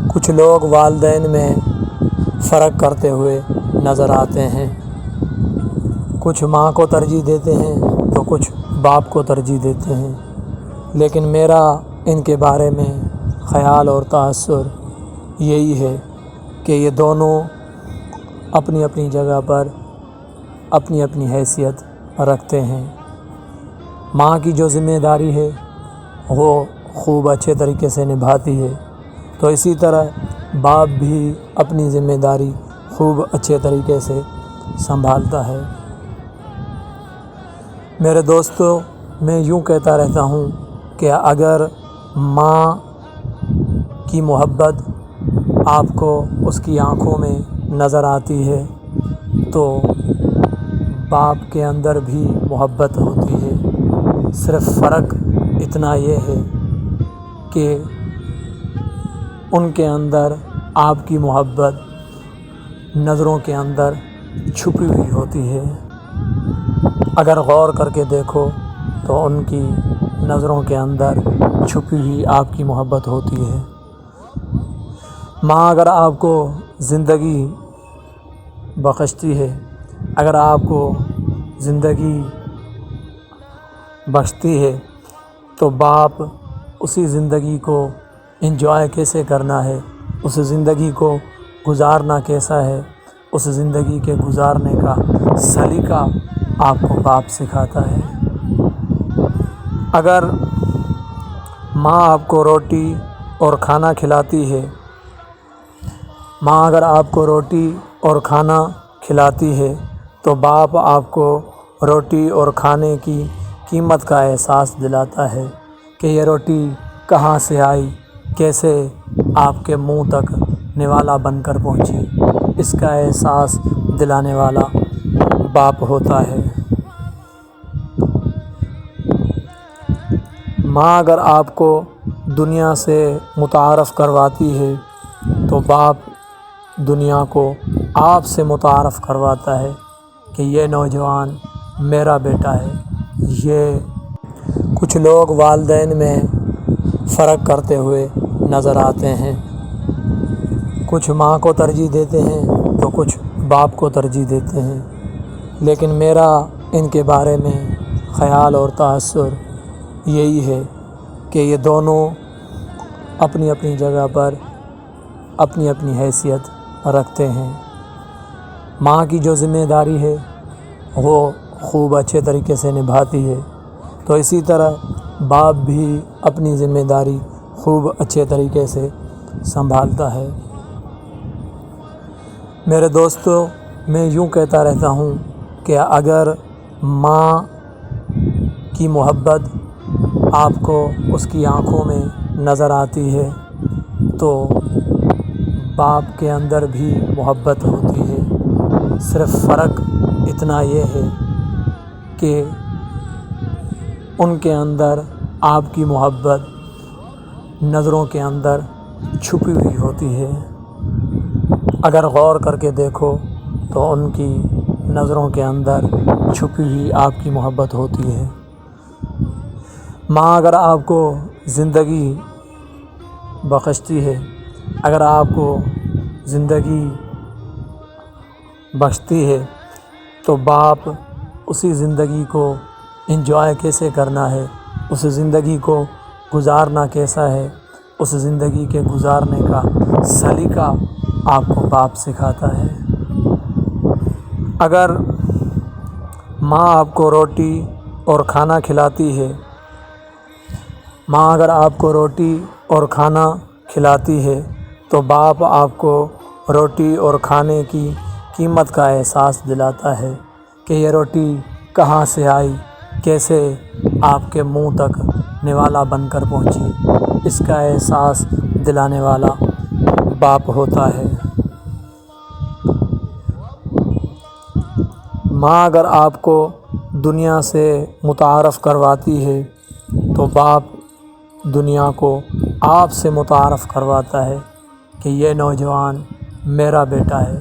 کچھ لوگ والدین میں فرق کرتے ہوئے نظر آتے ہیں، کچھ ماں کو ترجیح دیتے ہیں تو کچھ باپ کو ترجیح دیتے ہیں، لیکن میرا ان کے بارے میں خیال اور تاثر یہی ہے کہ یہ دونوں اپنی اپنی جگہ پر اپنی اپنی حیثیت رکھتے ہیں۔ ماں کی جو ذمہ داری ہے وہ خوب اچھے طریقے سے نبھاتی ہے، تو اسی طرح باپ بھی اپنی ذمہ داری خوب اچھے طریقے سے سنبھالتا ہے۔ میرے دوستو، میں یوں کہتا رہتا ہوں کہ اگر ماں کی محبت آپ کو اس کی آنکھوں میں نظر آتی ہے تو باپ کے اندر بھی محبت ہوتی ہے، صرف فرق اتنا یہ ہے کہ ان کے اندر آپ کی محبت نظروں کے اندر چھپی ہوئی ہوتی ہے۔ اگر غور کر کے دیکھو تو ان کی نظروں کے اندر چھپی ہوئی آپ کی محبت ہوتی ہے۔ ماں اگر آپ کو زندگی بخشتی ہے، اگر آپ کو زندگی بخشتی ہے تو باپ اسی زندگی کو انجوائے کیسے کرنا ہے، اس زندگی کو گزارنا کیسا ہے، اس زندگی کے گزارنے کا سلیقہ آپ کو باپ سکھاتا ہے۔ اگر ماں آپ کو روٹی اور کھانا کھلاتی ہے، ماں اگر آپ کو روٹی اور کھانا کھلاتی ہے تو باپ آپ کو روٹی اور کھانے کی قیمت کا احساس دلاتا ہے کہ یہ روٹی کہاں سے آئی، کیسے آپ کے منہ تک نوالا بن کر پہنچی، اس کا احساس دلانے والا باپ ہوتا ہے۔ ماں اگر آپ کو دنیا سے متعارف کرواتی ہے تو باپ دنیا کو آپ سے متعارف کرواتا ہے کہ یہ نوجوان میرا بیٹا ہے۔ یہ کچھ لوگ والدین میں فرق کرتے ہوئے نظر آتے ہیں، کچھ ماں کو ترجیح دیتے ہیں تو کچھ باپ کو ترجیح دیتے ہیں، لیکن میرا ان کے بارے میں خیال اور تاثر یہی ہے کہ یہ دونوں اپنی اپنی جگہ پر اپنی اپنی حیثیت رکھتے ہیں۔ ماں کی جو ذمہ داری ہے وہ خوب اچھے طریقے سے نبھاتی ہے، تو اسی طرح باپ بھی اپنی ذمہ داری خوب اچھے طریقے سے سنبھالتا ہے۔ میرے دوستو، میں یوں کہتا رہتا ہوں کہ اگر ماں کی محبت آپ کو اس کی آنکھوں میں نظر آتی ہے تو باپ کے اندر بھی محبت ہوتی ہے، صرف فرق اتنا یہ ہے کہ ان کے اندر آپ کی محبت نظروں کے اندر چھپی ہوئی ہوتی ہے۔ اگر غور کر کے دیکھو تو ان کی نظروں کے اندر چھپی ہوئی آپ کی محبت ہوتی ہے۔ ماں اگر آپ کو زندگی بخشتی ہے، اگر آپ کو زندگی بخشتی ہے تو باپ اسی زندگی کو انجوائے کیسے کرنا ہے، اس زندگی کو گزارنا کیسا ہے، اس زندگی کے گزارنے کا سلیقہ آپ کو باپ سکھاتا ہے۔ اگر ماں آپ کو روٹی اور کھانا کھلاتی ہے، ماں اگر آپ کو روٹی اور کھانا کھلاتی ہے تو باپ آپ کو روٹی اور کھانے کی قیمت کا احساس دلاتا ہے کہ یہ روٹی کہاں سے آئی، کیسے آپ کے منہ تک نوالا بن کر پہنچی، اس کا احساس دلانے والا باپ ہوتا ہے۔ ماں اگر آپ کو دنیا سے متعارف کرواتی ہے تو باپ دنیا کو آپ سے متعارف کرواتا ہے کہ یہ نوجوان میرا بیٹا ہے،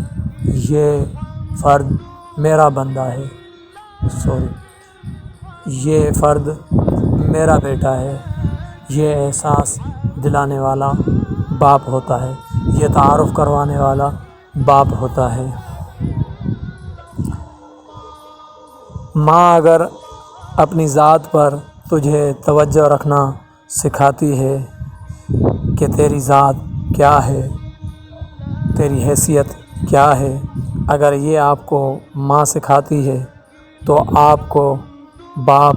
یہ فرد میرا بندہ ہے، یہ فرد میرا بیٹا ہے، یہ احساس دلانے والا باپ ہوتا ہے۔ یہ تعارف کروانے والا باپ ہوتا ہے۔ ماں اگر اپنی ذات پر تجھے توجہ رکھنا سکھاتی ہے کہ تیری ذات کیا ہے، تیری حیثیت کیا ہے، اگر یہ آپ کو ماں سکھاتی ہے تو آپ کو باپ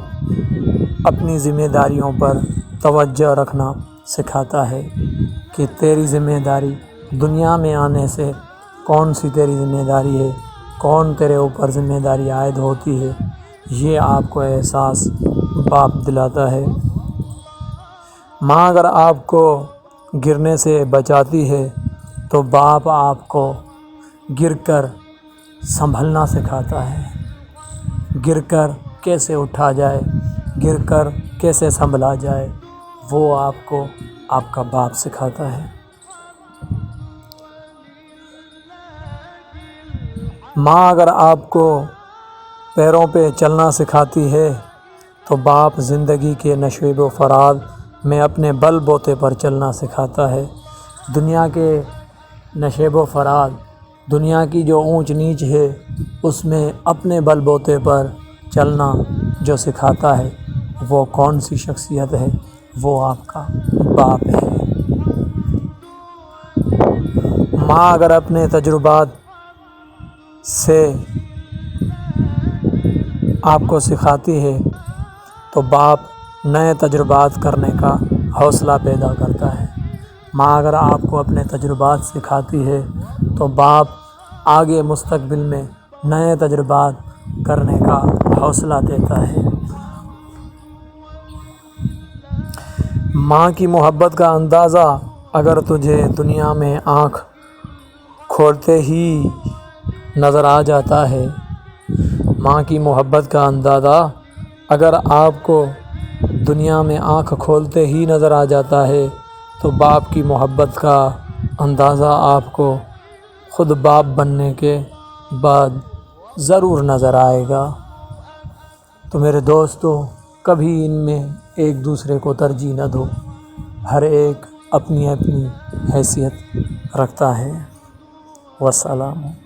اپنی ذمہ داریوں پر توجہ رکھنا سکھاتا ہے کہ تیری ذمہ داری دنیا میں آنے سے کون سی تیری ذمہ داری ہے، کون تیرے اوپر ذمہ داری عائد ہوتی ہے، یہ آپ کو احساس باپ دلاتا ہے۔ ماں اگر آپ کو گرنے سے بچاتی ہے تو باپ آپ کو گر کر سنبھلنا سکھاتا ہے، گر کر کیسے اٹھا جائے، گر کر کیسے سنبھلا جائے، وہ آپ کو آپ کا باپ سکھاتا ہے۔ ماں اگر آپ کو پیروں پہ چلنا سکھاتی ہے تو باپ زندگی کے نشیب و فراز میں اپنے بل بوتے پر چلنا سکھاتا ہے۔ دنیا کے نشیب و فراز، دنیا کی جو اونچ نیچ ہے، اس میں اپنے بل بوتے پر چلنا جو سکھاتا ہے وہ کون سی شخصیت ہے؟ وہ آپ کا باپ ہے۔ ماں اگر اپنے تجربات سے آپ کو سکھاتی ہے تو باپ نئے تجربات کرنے کا حوصلہ پیدا کرتا ہے۔ ماں اگر آپ کو اپنے تجربات سکھاتی ہے تو باپ آگے مستقبل میں نئے تجربات کرنے کا حوصلہ دیتا ہے۔ ماں کی محبت کا اندازہ اگر تجھے دنیا میں آنکھ کھولتے ہی نظر آ جاتا ہے، ماں کی محبت کا اندازہ اگر آپ کو دنیا میں آنکھ کھولتے ہی نظر آ جاتا ہے تو باپ کی محبت کا اندازہ آپ کو خود باپ بننے کے بعد ضرور نظر آئے گا۔ تو میرے دوستو، کبھی ان میں ایک دوسرے کو ترجیح نہ دو، ہر ایک اپنی اپنی حیثیت رکھتا ہے۔ والسلام۔